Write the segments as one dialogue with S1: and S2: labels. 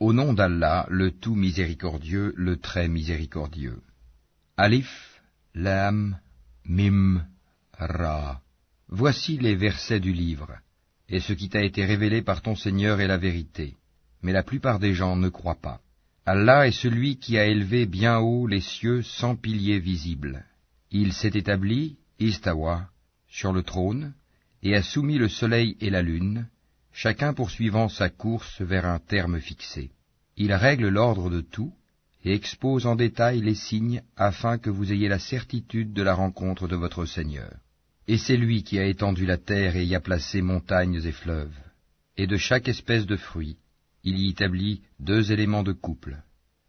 S1: Au nom d'Allah, le tout miséricordieux, le très miséricordieux. Alif, Lam, Mim, Ra. Voici les versets du livre, et ce qui t'a été révélé par ton Seigneur est la vérité, mais la plupart des gens ne croient pas. Allah est celui qui a élevé bien haut les cieux sans piliers visibles. Il s'est établi, Istawa, sur le trône, et a soumis le soleil et la lune, chacun poursuivant sa course vers un terme fixé. Il règle l'ordre de tout, et expose en détail les signes afin que vous ayez la certitude de la rencontre de votre Seigneur. Et c'est lui qui a étendu la terre et y a placé montagnes et fleuves. Et de chaque espèce de fruit, il y établit 2 éléments de couple.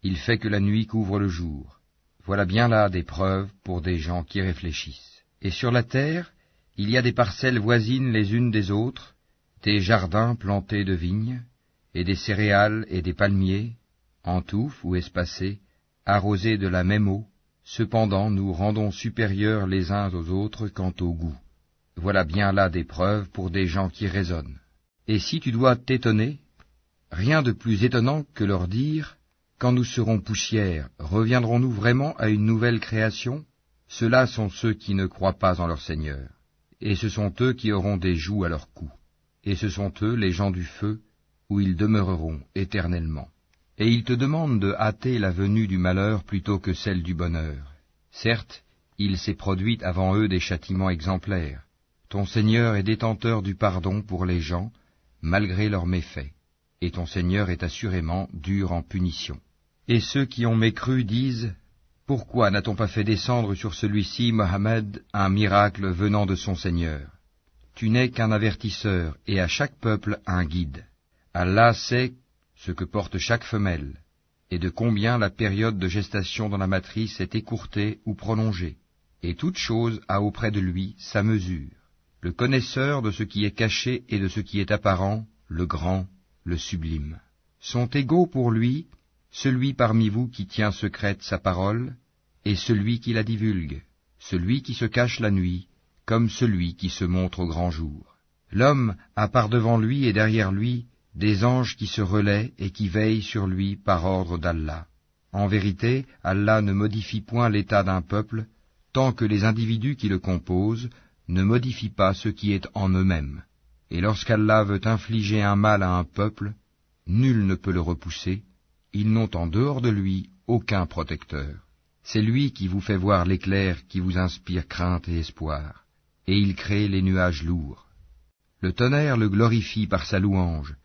S1: Il fait que la nuit couvre le jour. Voilà bien là des preuves pour des gens qui réfléchissent. Et sur la terre, il y a des parcelles voisines les unes des autres, des jardins plantés de vignes, et des céréales et des palmiers, en touffes ou espacés, arrosés de la même eau. Cependant nous rendons supérieurs les uns aux autres quant au goût. Voilà bien là des preuves pour des gens qui raisonnent. Et si tu dois t'étonner, rien de plus étonnant que leur dire, quand nous serons poussière, reviendrons-nous vraiment à une nouvelle création? Ceux-là sont ceux qui ne croient pas en leur Seigneur, et ce sont eux qui auront des jougs à leur cou, et ce sont eux les gens du feu, où ils demeureront éternellement. Et ils te demandent de hâter la venue du malheur plutôt que celle du bonheur. Certes, il s'est produit avant eux des châtiments exemplaires. Ton Seigneur est détenteur du pardon pour les gens, malgré leurs méfaits, et ton Seigneur est assurément dur en punition. Et ceux qui ont mécru disent, « Pourquoi n'a-t-on pas fait descendre sur celui-ci, Mohammed, un miracle venant de son Seigneur? Tu n'es qu'un avertisseur, et à chaque peuple un guide. Allah sait ce que porte chaque femelle, et de combien la période de gestation dans la matrice est écourtée ou prolongée, et toute chose a auprès de lui sa mesure. Le connaisseur de ce qui est caché et de ce qui est apparent, le grand, le sublime. Sont égaux pour lui celui parmi vous qui tient secrète sa parole, et celui qui la divulgue, celui qui se cache la nuit, comme celui qui se montre au grand jour. L'homme a par devant lui et derrière lui des anges qui se relaient et qui veillent sur lui par ordre d'Allah. En vérité, Allah ne modifie point l'état d'un peuple, tant que les individus qui le composent ne modifient pas ce qui est en eux-mêmes. Et lorsqu'Allah veut infliger un mal à un peuple, nul ne peut le repousser, ils n'ont en dehors de lui aucun protecteur. C'est lui qui vous fait voir l'éclair qui vous inspire crainte et espoir, et il crée les nuages lourds. Le tonnerre le glorifie par sa louange,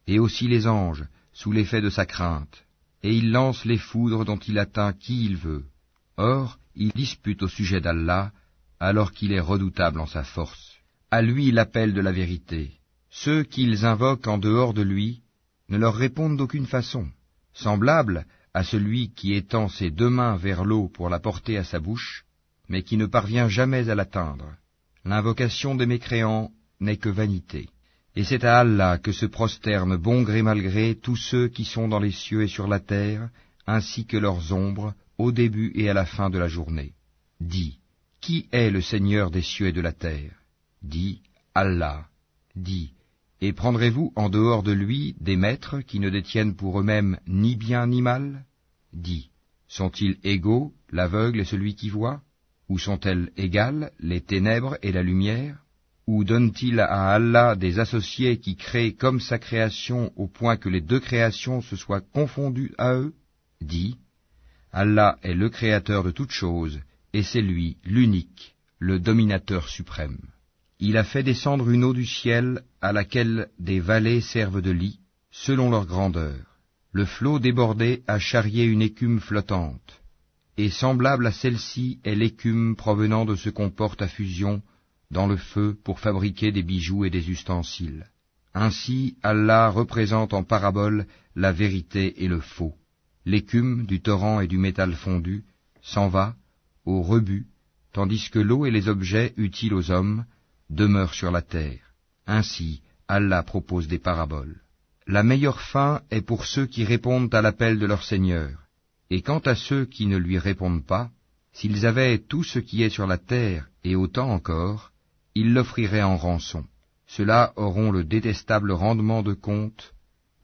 S1: et aussi les anges, sous l'effet de sa crainte, et il lance les foudres dont il atteint qui il veut. Or, il dispute au sujet d'Allah, alors qu'il est redoutable en sa force. À lui l'appel de la vérité. Ceux qu'ils invoquent en dehors de lui ne leur répondent d'aucune façon. Semblable à celui qui étend ses 2 mains vers l'eau pour la porter à sa bouche, mais qui ne parvient jamais à l'atteindre. L'invocation des mécréants n'est que vanité. Et c'est à Allah que se prosternent bon gré mal gré tous ceux qui sont dans les cieux et sur la terre, ainsi que leurs ombres, au début et à la fin de la journée. Dis, qui est le Seigneur des cieux et de la terre? Dis, Allah. Dis, et prendrez-vous en dehors de lui des maîtres qui ne détiennent pour eux-mêmes ni bien ni mal? Dis, sont-ils égaux, l'aveugle et celui qui voit? Ou sont-elles égales, les ténèbres et la lumière? Ou donne-t-il à Allah des associés qui créent comme sa création au point que les 2 créations se soient confondues à eux? Dis, Allah est le créateur de toutes choses, et c'est lui, l'unique, le dominateur suprême. Il a fait descendre une eau du ciel à laquelle des vallées servent de lit, selon leur grandeur. Le flot débordé a charrié une écume flottante, et semblable à celle-ci est l'écume provenant de ce qu'on porte à fusion dans le feu pour fabriquer des bijoux et des ustensiles. Ainsi, Allah représente en parabole la vérité et le faux. L'écume du torrent et du métal fondu s'en va au rebut, tandis que l'eau et les objets utiles aux hommes demeurent sur la terre. Ainsi, Allah propose des paraboles. La meilleure fin est pour ceux qui répondent à l'appel de leur Seigneur. Et quant à ceux qui ne lui répondent pas, s'ils avaient tout ce qui est sur la terre et autant encore, ils l'offriraient en rançon. Ceux-là auront le détestable rendement de compte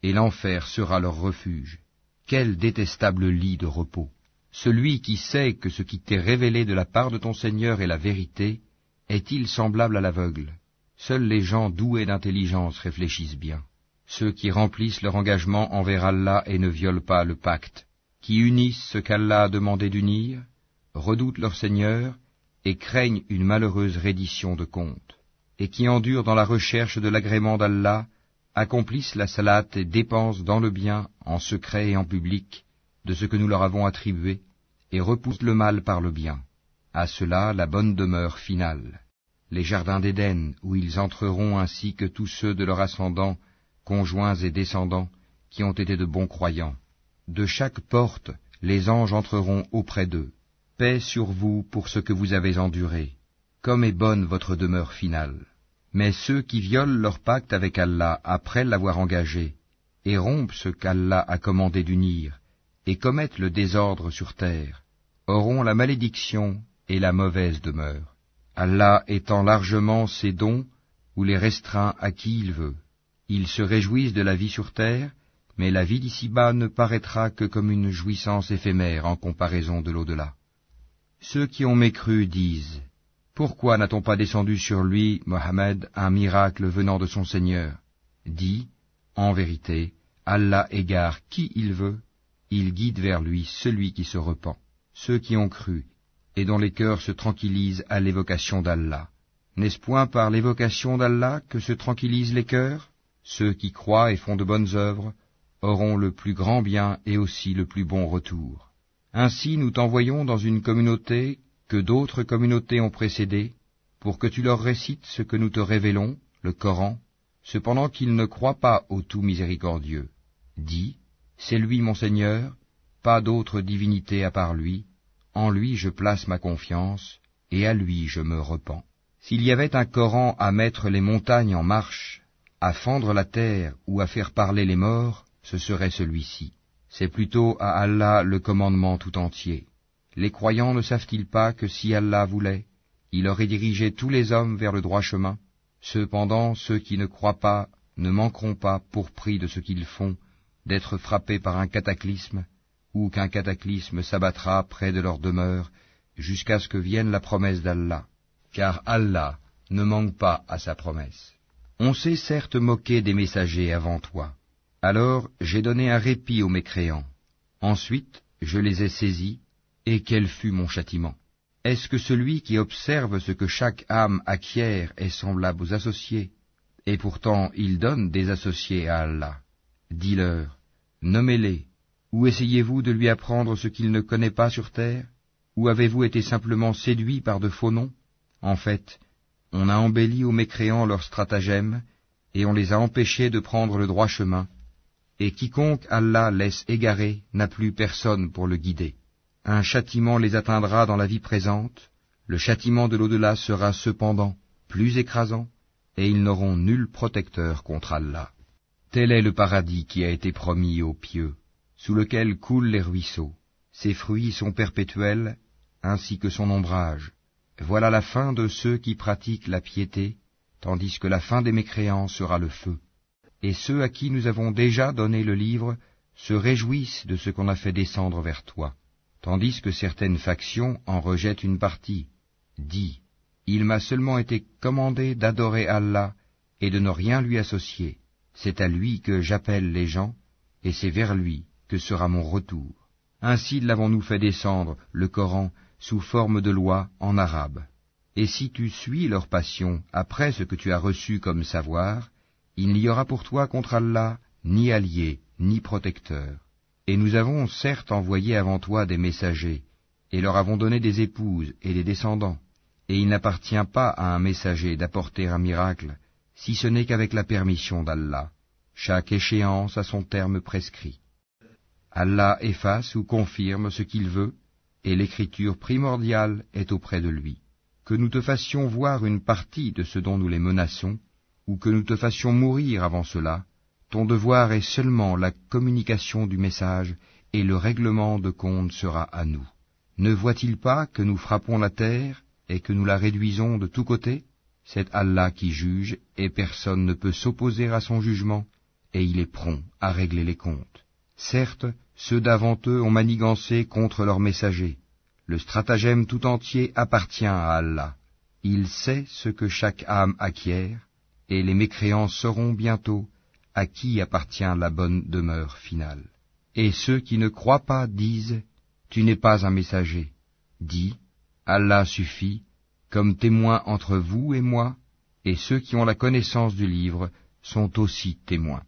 S1: et l'enfer sera leur refuge. Quel détestable lit de repos! Celui qui sait que ce qui t'est révélé de la part de ton Seigneur est la vérité, est-il semblable à l'aveugle? Seuls les gens doués d'intelligence réfléchissent bien. Ceux qui remplissent leur engagement envers Allah et ne violent pas le pacte, qui unissent ce qu'Allah a demandé d'unir, redoutent leur Seigneur et craignent une malheureuse reddition de compte, et qui endurent dans la recherche de l'agrément d'Allah, accomplissent la salate et dépensent dans le bien, en secret et en public, de ce que nous leur avons attribué, et repoussent le mal par le bien. À cela la bonne demeure finale, les jardins d'Éden, où ils entreront ainsi que tous ceux de leur ascendant, conjoints et descendants, qui ont été de bons croyants. De chaque porte, les anges entreront auprès d'eux. Paix sur vous pour ce que vous avez enduré. Comme est bonne votre demeure finale. Mais ceux qui violent leur pacte avec Allah après l'avoir engagé, et rompent ce qu'Allah a commandé d'unir, et commettent le désordre sur terre, auront la malédiction et la mauvaise demeure. Allah étend largement ses dons ou les restreint à qui il veut. Ils se réjouissent de la vie sur terre, mais la vie d'ici-bas ne paraîtra que comme une jouissance éphémère en comparaison de l'au-delà. Ceux qui ont mécru disent: pourquoi n'a-t-on pas descendu sur lui, Mohammed, un miracle venant de son Seigneur? Dis: en vérité, Allah égare qui il veut, il guide vers lui celui qui se repent. Ceux qui ont cru, et dont les cœurs se tranquillisent à l'évocation d'Allah. N'est-ce point par l'évocation d'Allah que se tranquillisent les cœurs? Ceux qui croient et font de bonnes œuvres auront le plus grand bien et aussi le plus bon retour. Ainsi nous t'envoyons dans une communauté que d'autres communautés ont précédée, pour que tu leur récites ce que nous te révélons, le Coran, cependant qu'ils ne croient pas au tout miséricordieux. Dis: c'est lui mon Seigneur, pas d'autre divinité à part lui, en lui je place ma confiance, et à lui je me repens. S'il y avait un Coran à mettre les montagnes en marche, à fendre la terre ou à faire parler les morts, ce serait celui-ci. C'est plutôt à Allah le commandement tout entier. Les croyants ne savent-ils pas que si Allah voulait, il aurait dirigé tous les hommes vers le droit chemin? Cependant, ceux qui ne croient pas ne manqueront pas, pour prix de ce qu'ils font, d'être frappés par un cataclysme, ou qu'un cataclysme s'abattra près de leur demeure, jusqu'à ce que vienne la promesse d'Allah. Car Allah ne manque pas à sa promesse. On s'est certes moqué des messagers avant toi. Alors j'ai donné un répit aux mécréants. Ensuite, je les ai saisis, et quel fut mon châtiment? Est-ce que celui qui observe ce que chaque âme acquiert est semblable aux associés? Et pourtant il donne des associés à Allah. Dis-leur: nommez-les, ou essayez-vous de lui apprendre ce qu'il ne connaît pas sur terre? Ou avez-vous été simplement séduits par de faux noms? En fait, on a embelli aux mécréants leurs stratagèmes, et on les a empêchés de prendre le droit chemin, et quiconque Allah laisse égarer n'a plus personne pour le guider. Un châtiment les atteindra dans la vie présente, le châtiment de l'au-delà sera cependant plus écrasant, et ils n'auront nul protecteur contre Allah. Tel est le paradis qui a été promis aux pieux, sous lequel coulent les ruisseaux. Ses fruits sont perpétuels, ainsi que son ombrage. Voilà la fin de ceux qui pratiquent la piété, tandis que la fin des mécréants sera le feu. Et ceux à qui nous avons déjà donné le livre se réjouissent de ce qu'on a fait descendre vers toi, tandis que certaines factions en rejettent une partie. Dis: il m'a seulement été commandé d'adorer Allah et de ne rien lui associer. C'est à lui que j'appelle les gens, et c'est vers lui que sera mon retour. Ainsi l'avons-nous fait descendre, le Coran, sous forme de loi en arabe. Et si tu suis leur passion après ce que tu as reçu comme savoir, il n'y aura pour toi contre Allah ni allié, ni protecteur. Et nous avons certes envoyé avant toi des messagers, et leur avons donné des épouses et des descendants, et il n'appartient pas à un messager d'apporter un miracle, si ce n'est qu'avec la permission d'Allah. Chaque échéance a son terme prescrit. Allah efface ou confirme ce qu'il veut, et l'écriture primordiale est auprès de lui. Que nous te fassions voir une partie de ce dont nous les menaçons, ou que nous te fassions mourir avant cela, ton devoir est seulement la communication du message, et le règlement de compte sera à nous. Ne voit-il pas que nous frappons la terre, et que nous la réduisons de tous côtés? C'est Allah qui juge, et personne ne peut s'opposer à son jugement, et il est prompt à régler les comptes. Certes, ceux d'avant eux ont manigancé contre leurs messagers. Le stratagème tout entier appartient à Allah. Il sait ce que chaque âme acquiert, et les mécréants sauront bientôt à qui appartient la bonne demeure finale. Et ceux qui ne croient pas disent, tu n'es pas un messager. Dis, Allah suffit, comme témoin entre vous et moi, et ceux qui ont la connaissance du livre sont aussi témoins.